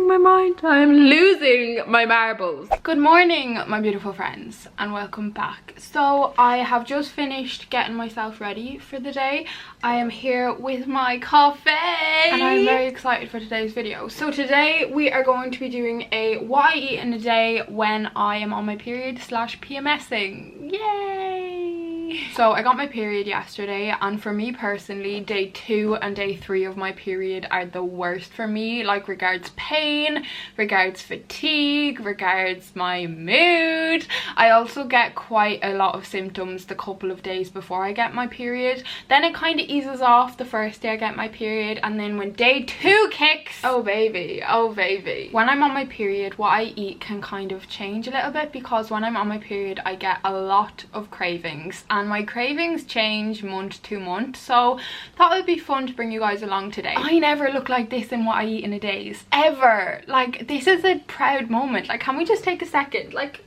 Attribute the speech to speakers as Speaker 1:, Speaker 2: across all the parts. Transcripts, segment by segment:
Speaker 1: my mind. I'm losing my marbles. Good morning, my beautiful friends, and welcome back. So I have just finished getting myself ready for the day. I am here with my coffee and I'm very excited for today's video. So today we are going to be doing a what I eat in a day when I am on my period / PMSing. Yay! So I got my period yesterday, and for me personally, day 2 and day 3 of my period are the worst for me, like regards pain, regards fatigue, regards my mood. I also get quite a lot of symptoms the couple of days before I get my period. Then it kind of eases off the first day I get my period, and then when day 2 kicks, oh baby, oh baby. When I'm on my period, what I eat can kind of change a little bit, because when I'm on my period I get a lot of cravings, and my cravings change month to month, so that would be fun to bring you guys along today. I never look like this in what I eat in a days, ever. Like, this is a proud moment. Like, can we just take a second? Like,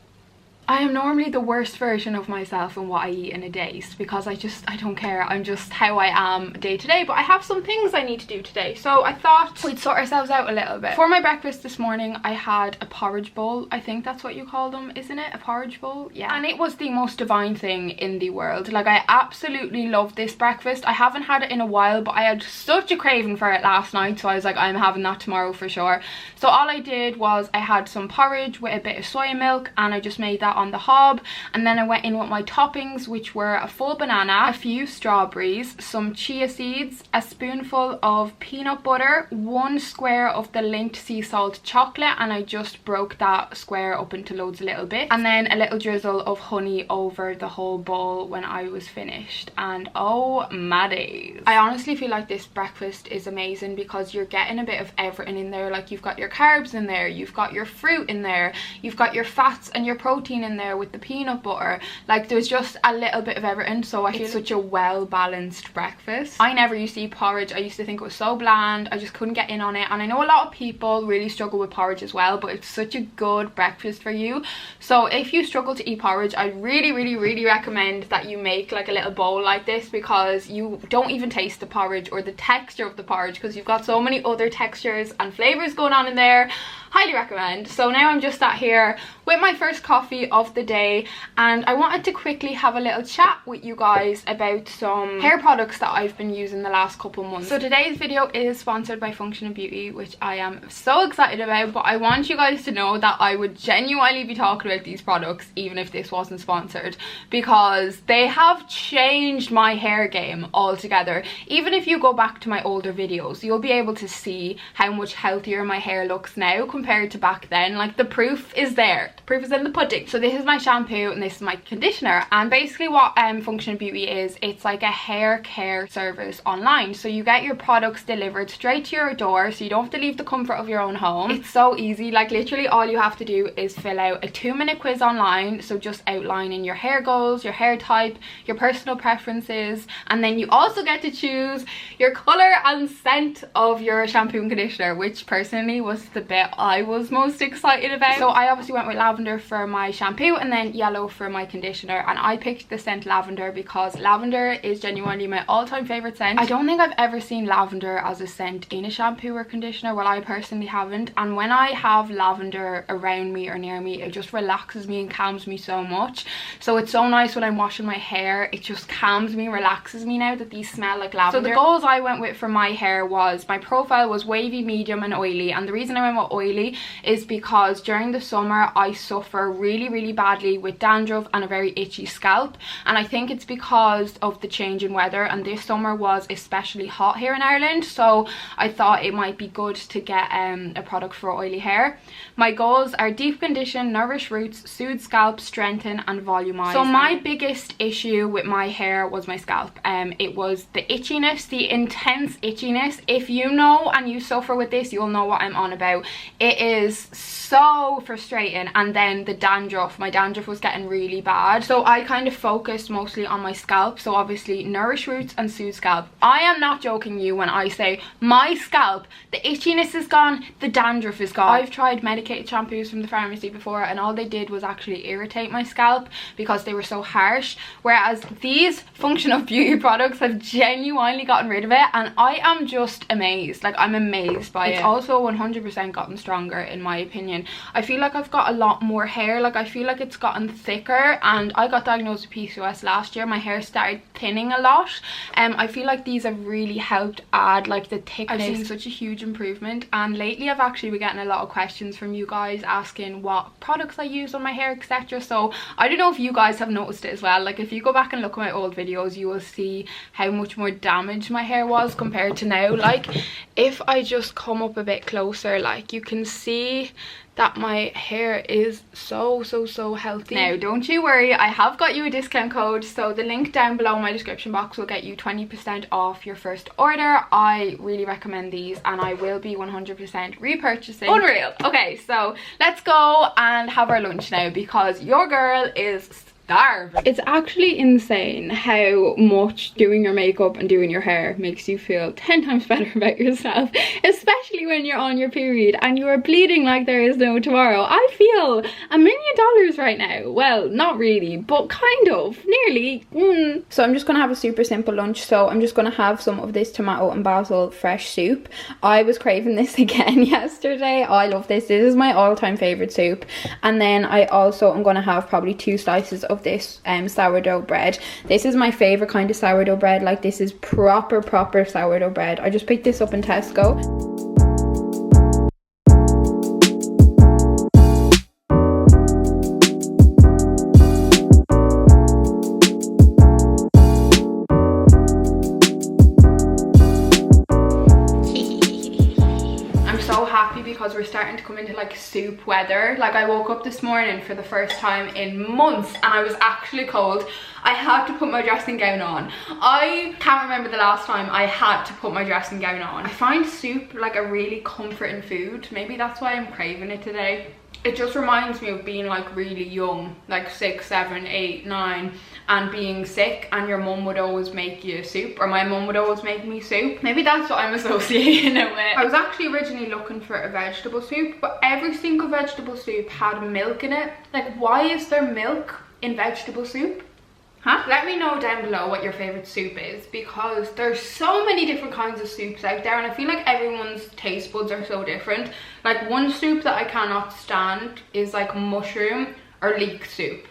Speaker 1: I am normally the worst version of myself in what I eat in a day, because I don't care. I'm just how I am day to day, but I have some things I need to do today, so I thought we'd sort ourselves out a little bit. For my breakfast this morning I had a porridge bowl. I think that's what you call them, isn't it? A porridge bowl? Yeah. And it was the most divine thing in the world. Like, I absolutely love this breakfast. I haven't had it in a while, but I had such a craving for it last night, so I was like, I'm having that tomorrow for sure. So all I did was I had some porridge with a bit of soy milk, and I just made that on the hob, and then I went in with my toppings, which were a full banana, a few strawberries, some chia seeds, a spoonful of peanut butter, 1 square of the Lindt sea salt chocolate, and I just broke that square up into loads of little bits, and then a little drizzle of honey over the whole bowl when I was finished. And oh my days, I honestly feel like this breakfast is amazing because you're getting a bit of everything in there. Like, you've got your carbs in there, you've got your fruit in there, you've got your fats and your protein in there with the peanut butter. Like, there's just a little bit of everything, so I feel it's such a well balanced breakfast. I never used to eat porridge. I used to think it was so bland, I just couldn't get in on it, and I know a lot of people really struggle with porridge as well, but it's such a good breakfast for you. So if you struggle to eat porridge, I really recommend that you make like a little bowl like this, because you don't even taste the porridge or the texture of the porridge, because you've got so many other textures and flavors going on in there. Highly recommend. So now I'm just sat here with my first coffee of the day, and I wanted to quickly have a little chat with you guys about some hair products that I've been using the last couple months. So today's video is sponsored by Function & Beauty, which I am so excited about, but I want you guys to know that I would genuinely be talking about these products even if this wasn't sponsored, because they have changed my hair game altogether. Even if you go back to my older videos, you'll be able to see how much healthier my hair looks now compared to back then. Like, the proof is there. The proof is in the pudding. So this is my shampoo and this is my conditioner, and basically what Function & Beauty is, it's like a hair care service online. So you get your products delivered straight to your door, so you don't have to leave the comfort of your own home. It's so easy. Like, literally all you have to do is fill out a 2-minute quiz online, so just outlining your hair goals, your hair type, your personal preferences, and then you also get to choose your color and scent of your shampoo and conditioner, which personally was the bit I was most excited about. So I obviously went with lavender for my shampoo and then yellow for my conditioner, and I picked the scent lavender because lavender is genuinely my all-time favorite scent. I don't think I've ever seen lavender as a scent in a shampoo or conditioner. Well, I personally haven't, and when I have lavender around me or near me, it just relaxes me and calms me so much. So it's so nice when I'm washing my hair, it just calms me, relaxes me now that these smell like lavender. So the goals I went with for my hair was, my profile was wavy, medium and oily, and the reason I went with oily is because during the summer I suffer really badly with dandruff and a very itchy scalp, and I think it's because of the change in weather, and this summer was especially hot here in Ireland, so I thought it might be good to get a product for oily hair. My goals are deep condition, nourish roots, soothe scalp, strengthen and volumize. So my biggest issue with my hair was my scalp. It was the itchiness, the intense itchiness. If you know and you suffer with this, you'll know what I'm on about. It is so frustrating. And then the dandruff off. My dandruff was getting really bad, so I kind of focused mostly on my scalp. So obviously Nourish Roots and Soothe Scalp. I am not joking you when I say my scalp, the itchiness is gone, the dandruff is gone. I've tried medicated shampoos from the pharmacy before, and all they did was actually irritate my scalp because they were so harsh, whereas these Function of Beauty products have genuinely gotten rid of it, and I am just amazed. Like, I'm amazed by it. It's also 100% gotten stronger in my opinion. I feel like I've got a lot more hair. Like, I feel like it's gotten thicker, and I got diagnosed with PCOS last year. My hair started thinning a lot. I feel like these have really helped add like the thickness. I've seen such a huge improvement, and lately I've actually been getting a lot of questions from you guys asking what products I use on my hair, etc. So I don't know if you guys have noticed it as well. Like, if you go back and look at my old videos, you will see how much more damaged my hair was compared to now. Like, if I just come up a bit closer, like, you can see that my hair is so healthy. Now, don't you worry, I have got you a discount code, so the link down below in my description box will get you 20% off your first order. I really recommend these, and I will be 100% repurchasing. Unreal. Okay, so let's go and have our lunch now, because your girl is starving. It's actually insane how much doing your makeup and doing your hair makes you feel 10 times better about yourself, especially when you're on your period and you are bleeding like there is no tomorrow. I feel $1 million right now. Well, not really, but kind of, nearly. So I'm just gonna have a super simple lunch. So I'm just gonna have some of this tomato and basil fresh soup. I was craving this again yesterday. I love this. This is my all-time favorite soup. And then I also am gonna have probably 2 slices of this sourdough bread. This is my favorite kind of sourdough bread. Like, this is proper sourdough bread. I just picked this up in Tesco. Because we're starting to come into like soup weather. Like, I woke up this morning for the first time in months and I was actually cold. I had to put my dressing gown on. I can't remember the last time I had to put my dressing gown on. I find soup like a really comforting food. Maybe that's why I'm craving it today. It just reminds me of being like really young, like 6, 7, 8, 9, and being sick, and your mum would always make you soup, or my mum would always make me soup. Maybe that's what I'm associating it with. I was actually originally looking for a vegetable soup, but every single vegetable soup had milk in it. Like, why is there milk in vegetable soup? Huh? Let me know down below what your favorite soup is, because there's so many different kinds of soups out there, and I feel like everyone's taste buds are so different. Like, one soup that I cannot stand is like mushroom or leek soup.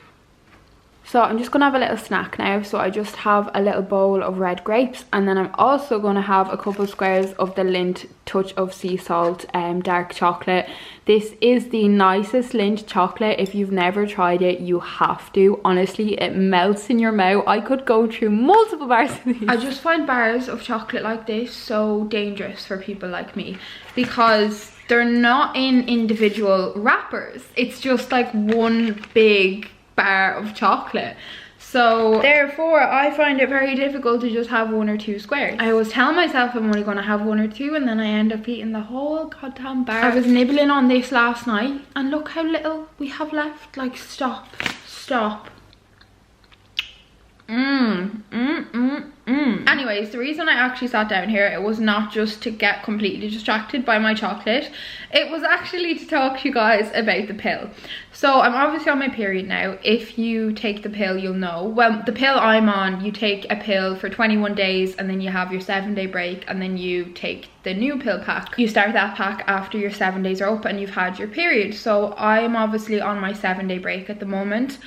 Speaker 1: So I'm just gonna have a little snack now. So I just have a little bowl of red grapes, and then I'm also gonna have a couple squares of the Lindt Touch of Sea Salt dark chocolate. This is the nicest Lindt chocolate. If you've never tried it, you have to. Honestly, it melts in your mouth. I could go through multiple bars of these. I just find bars of chocolate like this so dangerous for people like me, because they're not in individual wrappers. It's just like one big bar of chocolate. So therefore I find it very difficult to just have 1 or 2 squares. I always tell myself I'm only gonna have 1 or 2, and then I end up eating the whole goddamn bar. I was nibbling on this last night, and look how little we have left. Like, stop. Anyways, the reason I actually sat down here, it was not just to get completely distracted by my chocolate. It was actually to talk to you guys about the pill. So I'm obviously on my period now. If you take the pill, you'll know. Well, the pill I'm on, you take a pill for 21 days and then you have your 7-day break, and then you take the new pill pack. You start that pack after your 7 days are up and you've had your period. So I'm obviously on my 7-day break at the moment,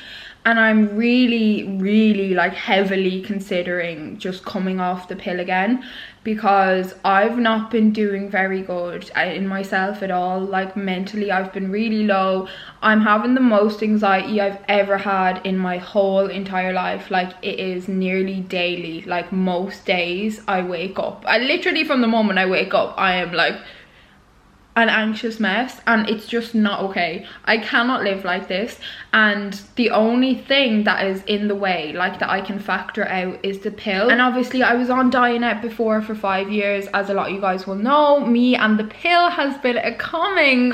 Speaker 1: and I'm really like heavily considering just coming off the pill again, because I've not been doing very good in myself at all. Like, mentally I've been really low. I'm having the most anxiety I've ever had in my whole entire life. Like, it is nearly daily. Like, most days I wake up, I literally, from the moment I wake up, I am like an anxious mess, and it's just not okay. I cannot live like this, and the only thing that is in the way, like, that I can factor out is the pill. And obviously I was on Diet before for 5 years, as a lot of you guys will know. Me and the pill has been a coming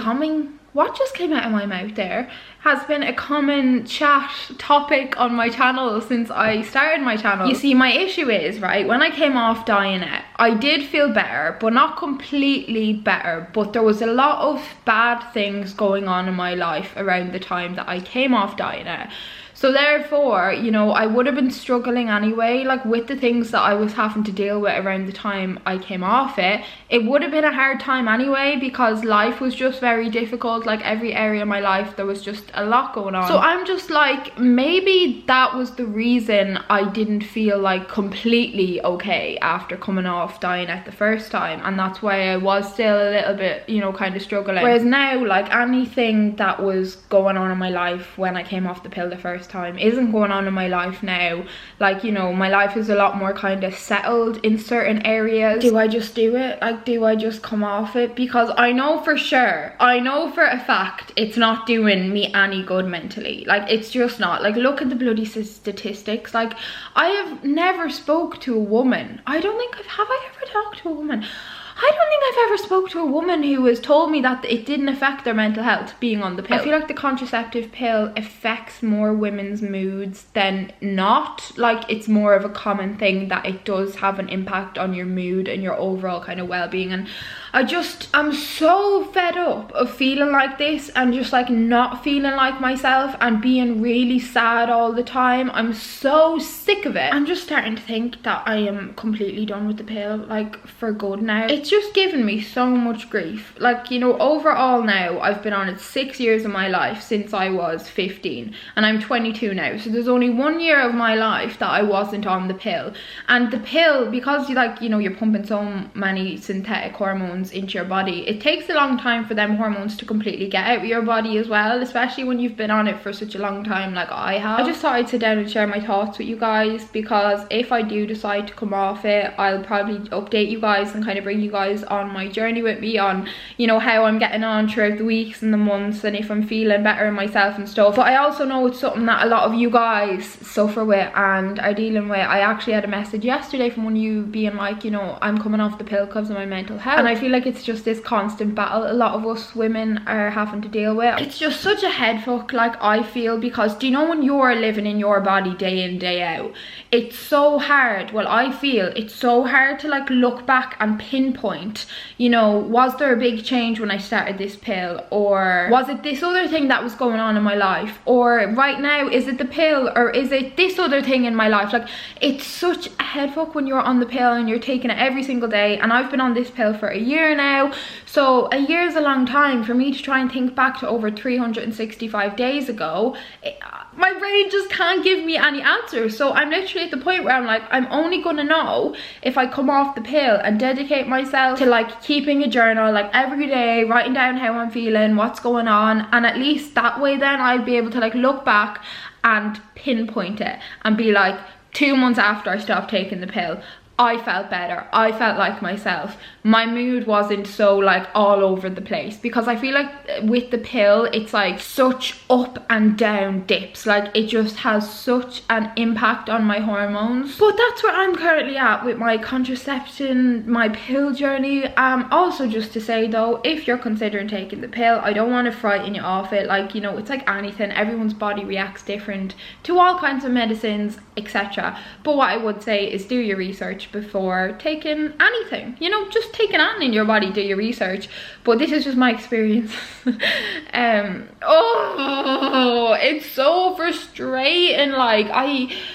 Speaker 1: what just came out of my mouth there? has been a common chat topic on my channel since I started my channel. You see, my issue is, right, when I came off Diet, I did feel better, but not completely better, but there was a lot of bad things going on in my life around the time that I came off Diet. So therefore, you know, I would have been struggling anyway, like with the things that I was having to deal with around the time I came off it. It would have been a hard time anyway, because life was just very difficult. Like every area of my life, there was just a lot going on. So I'm just like, maybe that was the reason I didn't feel like completely okay after coming off Diet the first time. And that's why I was still a little bit, you know, kind of struggling. Whereas now, like anything that was going on in my life when I came off the pill the first time isn't going on in my life now. Like, you know, my life is a lot more kind of settled in certain areas. Do I just do it? Like, do I just come off it? Because I know for sure, I know for a fact it's not doing me any good mentally. Like, it's just not. Like, look at the bloody statistics. Like, I have never spoke to a woman. I don't think have I ever talked to a woman? I don't think I've ever spoke to a woman who has told me that it didn't affect their mental health being on the pill. I feel like the contraceptive pill affects more women's moods than not. Like, it's more of a common thing that it does have an impact on your mood and your overall kind of well-being. And I'm so fed up of feeling like this and just like not feeling like myself and being really sad all the time. I'm so sick of it. I'm just starting to think that I am completely done with the pill, like for good now. It's just given me so much grief. Like, you know, overall now I've been on it 6 years of my life since I was 15 and I'm 22 now. So there's only 1 year of my life that I wasn't on the pill. And the pill, because you're pumping so many synthetic hormones into your body, it takes a long time for them hormones to completely get out of your body as well, especially when you've been on it for such a long time like I have. I just thought I'd sit down and share my thoughts with you guys, because if I do decide to come off it, I'll probably update you guys and kind of bring you guys on my journey with me on, you know, how I'm getting on throughout the weeks and the months and if I'm feeling better in myself and stuff. But I also know it's something that a lot of you guys suffer with and are dealing with. I actually had a message yesterday from one of you being like, you know, I'm coming off the pill because of my mental health, and I feel like it's just this constant battle a lot of us women are having to deal with. It's just such a head fuck, like I feel, because do you know when you're living in your body day in day out, it's so hard, well I feel it's so hard to like look back and pinpoint, you know, was there a big change when I started this pill, or was it this other thing that was going on in my life, or right now is it the pill, or is it this other thing in my life? Like, it's such a head fuck when you're on the pill and you're taking it every single day. And I've been on this pill for a year now, so a year is a long time for me to try and think back to over 365 days ago. My brain just can't give me any answers. So I'm literally at the point where I'm like, I'm only gonna know if I come off the pill and dedicate myself to like keeping a journal, like every day writing down how I'm feeling, what's going on, and at least that way then I'll be able to like look back and pinpoint it and be like, 2 months after I stopped taking the pill, I felt better, I felt like myself, my mood wasn't so like all over the place. Because I feel like with the pill it's like such up and down dips, like it just has such an impact on my hormones. But that's where I'm currently at with my contraception, my pill journey. Also just to say though, if you're considering taking the pill, I don't want to frighten you off it. Like, you know, it's like anything, everyone's body reacts different to all kinds of medicines, etc. But what I would say is do your research before taking anything, you know, just taking on in your body, do your research. But this is just my experience. Oh, it's so frustrating. Like,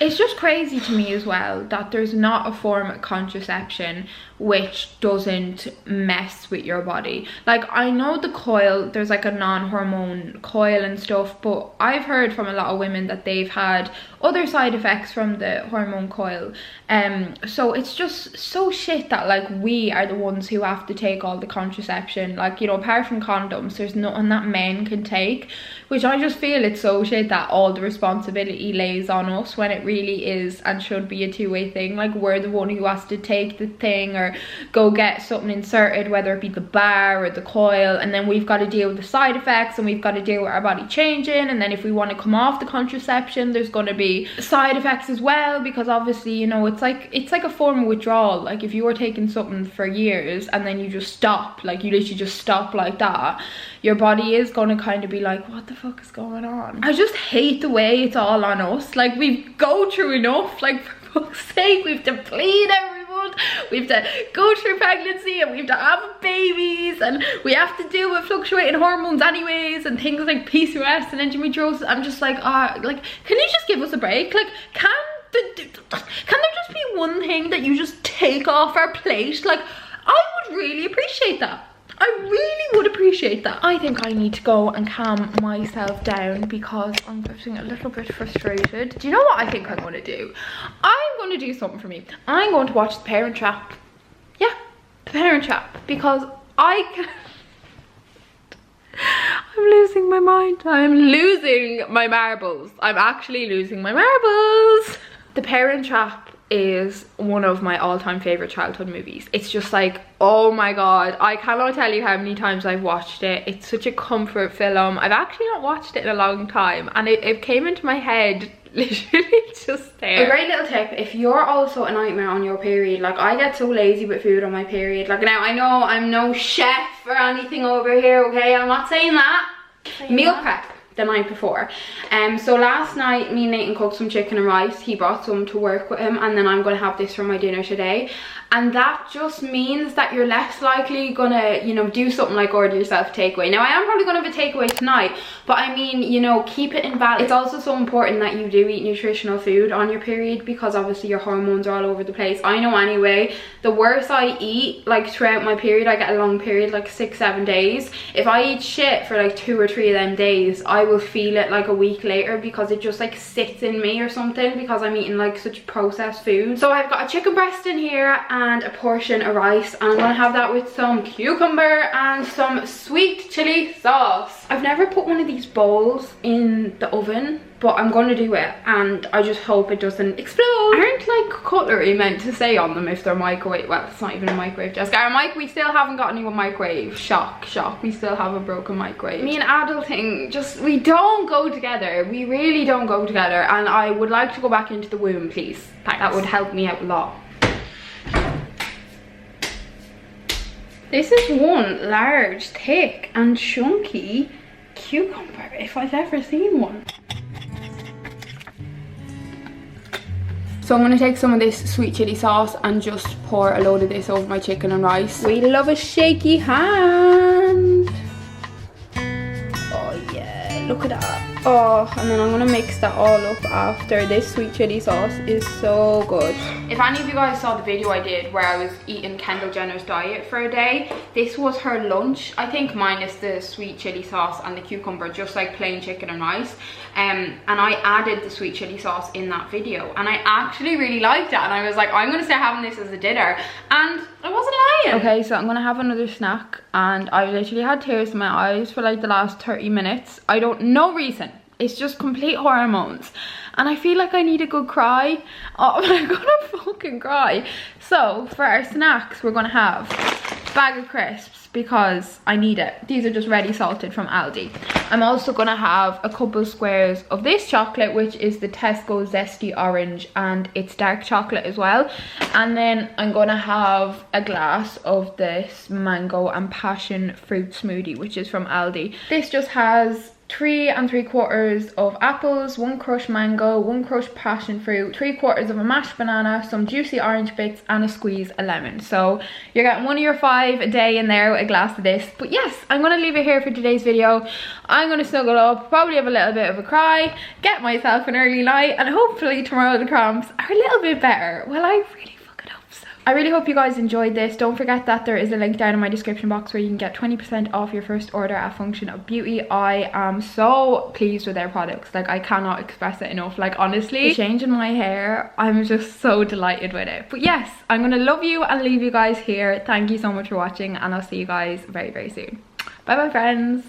Speaker 1: it's just crazy to me as well that there's not a form of contraception which doesn't mess with your body. Like, I know the coil, there's like a non-hormone coil and stuff, but I've heard from a lot of women that they've had other side effects from the hormone coil. So it's just so shit that like we are the ones who have to take all the contraception. Like, you know, apart from condoms, there's nothing that men can take, which I just feel it's so shit that all the responsibility lays on us when it really is and should be a two-way thing. Like, we're the one who has to take the thing, or or go get something inserted, whether it be the bar or the coil, and then we've got to deal with the side effects, and we've got to deal with our body changing. And then if we want to come off the contraception, there's going to be side effects as well, because obviously, you know, it's like a form of withdrawal. Like if you were taking something for years and then you just stop, like you literally just stop like that, your body is going to kind of be like, what the fuck is going on? I just hate the way it's all on us. Like we go through enough, like for fuck's sake, we've to bleed every month, we've to go through pregnancy, and we've to have babies, and we have to deal with fluctuating hormones anyways, and things like PCOS and endometriosis. I'm just like, like, can you just give us a break? Like, can there just be one thing that you just take off our plate? Like, I would really appreciate that. I really would appreciate that. I think I need to go and calm myself down because I'm getting a little bit frustrated. Do you know what I think I'm going to do? I'm going to do something for me. I'm going to watch The Parent Trap. Yeah, The Parent Trap, because I'm losing my mind. I'm losing my marbles. I'm actually losing my marbles. The Parent Trap is one of my all-time favorite childhood movies. It's just like, oh my god, I cannot tell you how many times I've watched it. It's such a comfort film. I've actually not watched it in a long time, and it came into my head literally just there. A great little tip, if you're also a nightmare on your period, like I get so lazy with food on my period. Like now, I know I'm no chef or anything over here, okay, I'm not saying that. Meal prep the night before. So last night me and Nathan cooked some chicken and rice. He brought some to work with him, and then I'm going to have this for my dinner today. And that just means that you're less likely gonna, you know, do something like order yourself a takeaway. Now I am probably gonna have a takeaway tonight, but I mean, you know, keep it in balance. It's also so important that you do eat nutritional food on your period, because obviously your hormones are all over the place. I know anyway, the worse I eat, like throughout my period, I get a long period, like 6-7 days. If I eat shit for like 2 or 3 of them days, I will feel it like a week later, because it just like sits in me or something, because I'm eating like such processed food. So I've got a chicken breast in here and a portion of rice, and I'm gonna have that with some cucumber and some sweet chili sauce. I've never put one of these bowls in the oven, but I'm gonna do it, and I just hope it doesn't explode. Aren't like cutlery meant to say on them if they're microwave? Well, it's not even a microwave, Jessica. Our mic, we still haven't got a new microwave. Shock, shock, we still have a broken microwave. Me and adulting, just, we don't go together. We really don't go together, and I would like to go back into the womb, please. Thanks. That would help me out a lot. This is one large, thick and chunky cucumber, if I've ever seen one. So I'm going to take some of this sweet chili sauce and just pour a load of this over my chicken and rice. We love a shaky hand. Oh yeah, look at that. Oh, and then I'm going to mix that all up after. This sweet chili sauce is so good. If any of you guys saw the video I did where I was eating Kendall Jenner's diet for a day, this was her lunch, I think, minus the sweet chili sauce and the cucumber, just like plain chicken and rice. And I added the sweet chili sauce in that video, and I actually really liked it, and I was like, I'm going to start having this as a dinner, and I wasn't lying. Okay, so I'm going to have another snack, and I literally had tears in my eyes for like the last 30 minutes. I don't, no reason. It's just complete hormones, and I feel like I need a good cry. Oh, I'm gonna fucking cry. So for our snacks, we're gonna have a bag of crisps because I need it. These are just ready salted from Aldi. I'm also gonna have a couple squares of this chocolate, which is the Tesco Zesty Orange, and it's dark chocolate as well. And then I'm gonna have a glass of this mango and passion fruit smoothie, which is from Aldi. This just has 3 3/4 of apples, 1 crushed mango, 1 crushed passion fruit, 3/4 of a mashed banana, some juicy orange bits, and a squeeze of lemon. So you're getting 1 of your 5 a day in there with a glass of this. But yes, I'm going to leave it here for today's video. I'm going to snuggle up, probably have a little bit of a cry, get myself an early night, and hopefully tomorrow the cramps are a little bit better. Well, I really I really hope you guys enjoyed this. Don't forget that there is a link down in my description box where you can get 20% off your first order at Function of Beauty. I am so pleased with their products. Like, I cannot express it enough. Like, honestly, the change in my hair, I'm just so delighted with it. But yes, I'm gonna love you and leave you guys here. Thank you so much for watching, and I'll see you guys very, very soon. Bye bye, friends.